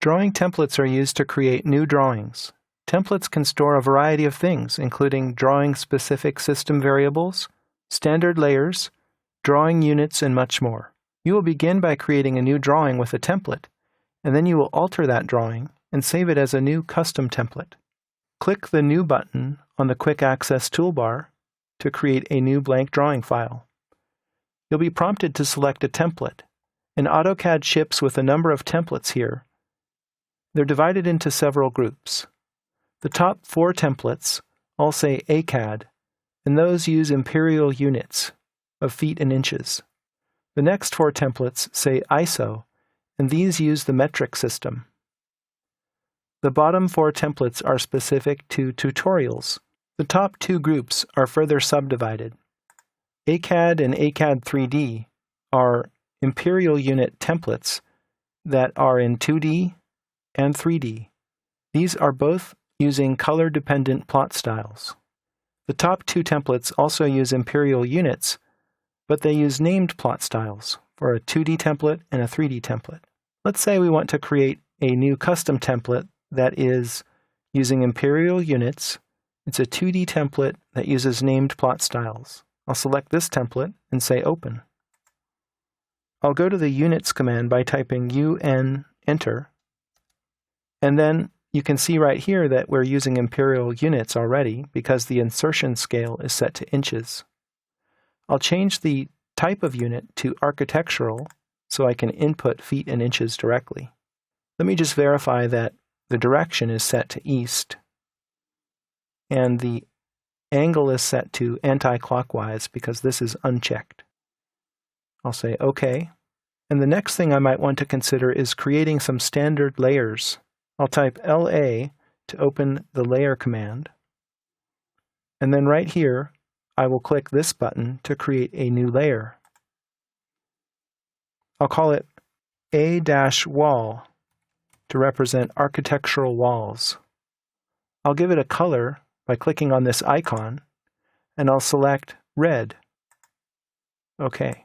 Drawing templates are used to create new drawings. Templates can store a variety of things, including drawing-specific system variables, standard layers, drawing units, and much more. You will begin by creating a new drawing with a template, and then you will alter that drawing and save it as a new custom template. Click the New button on the Quick Access toolbar to create a new blank drawing file. You'll be prompted to select a template, and AutoCAD ships with a number of templates here. They're divided into several groups. The top 4 templates all say ACAD, and those use imperial units of feet and inches. The next 4 templates say ISO, and these use the metric system. The bottom 4 templates are specific to tutorials. The top 2 groups are further subdivided. ACAD and ACAD 3D are imperial unit templates that are in 2D and 3D. These are both using color-dependent plot styles. The top 2 templates also use imperial units, but they use named plot styles for a 2D template and a 3D template. Let's say we want to create a new custom template that is using imperial units. It's a 2D template that uses named plot styles. I'll select this template and say Open. I'll go to the Units command by typing UN, Enter, and then you can see right here that we're using imperial units already because the insertion scale is set to inches. I'll change the type of unit to architectural so I can input feet and inches directly. Let me just verify that the direction is set to east and the angle is set to anti-clockwise because this is unchecked. I'll say OK. And the next thing I might want to consider is creating some standard layers. I'll type LA to open the Layer command. And then right here, I will click this button to create a new layer. I'll call it A-wall to represent architectural walls. I'll give it a color by clicking on this icon, and I'll select red. OK.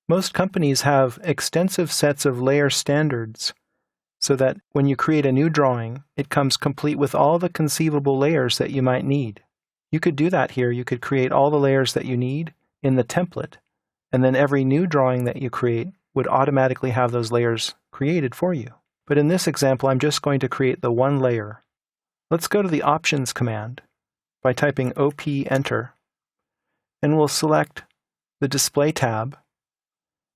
Most companies have extensive sets of layer standards so that when you create a new drawing, it comes complete with all the conceivable layers that you might need. You could do that here. You could create all the layers that you need in the template, and then every new drawing that you create would automatically have those layers created for you. But in this example, I'm just going to create the one layer. Let's go to the Options command by typing OP Enter, and we'll select the Display tab,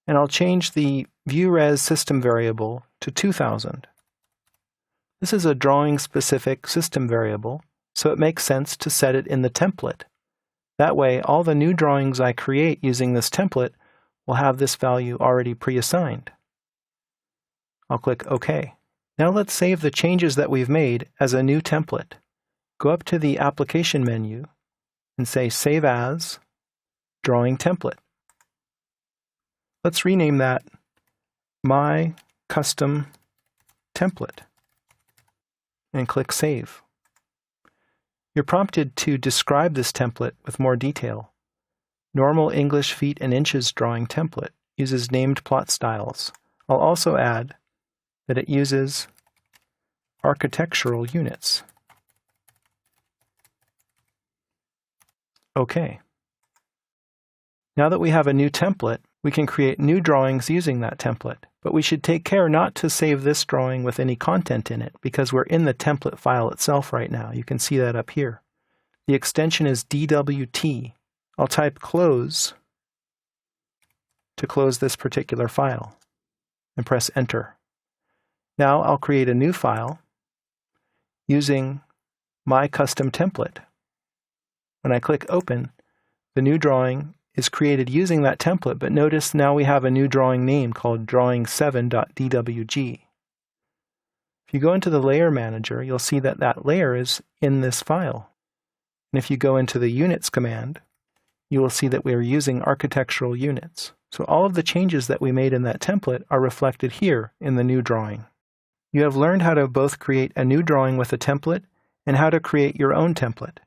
and I'll change the ViewRes system variable to 2000. This is a drawing-specific system variable, so it makes sense to set it in the template. That way, all the new drawings I create using this template will have this value already pre-assigned. I'll click OK. Now let's save the changes that we've made as a new template. Go up to the Application menu and say Save As, Drawing Template. Let's rename that My Custom Template and click Save. You're prompted to describe this template with more detail. Normal English feet and inches drawing template uses named plot styles. I'll also add that it uses architectural units. OK. Now that we have a new template, we can create new drawings using that template. But we should take care not to save this drawing with any content in it because we're in the template file itself right now. You can see that up here. The extension is DWT. I'll type Close to close this particular file and press Enter. Now I'll create a new file using my custom template. When I click Open, the new drawing is created using that template, but notice now we have a new drawing name called drawing7.dwg. If you go into the Layer Manager, you'll see that that layer is in this file. And if you go into the Units command, you will see that we are using architectural units. So all of the changes that we made in that template are reflected here in the new drawing. You have learned how to both create a new drawing with a template and how to create your own template.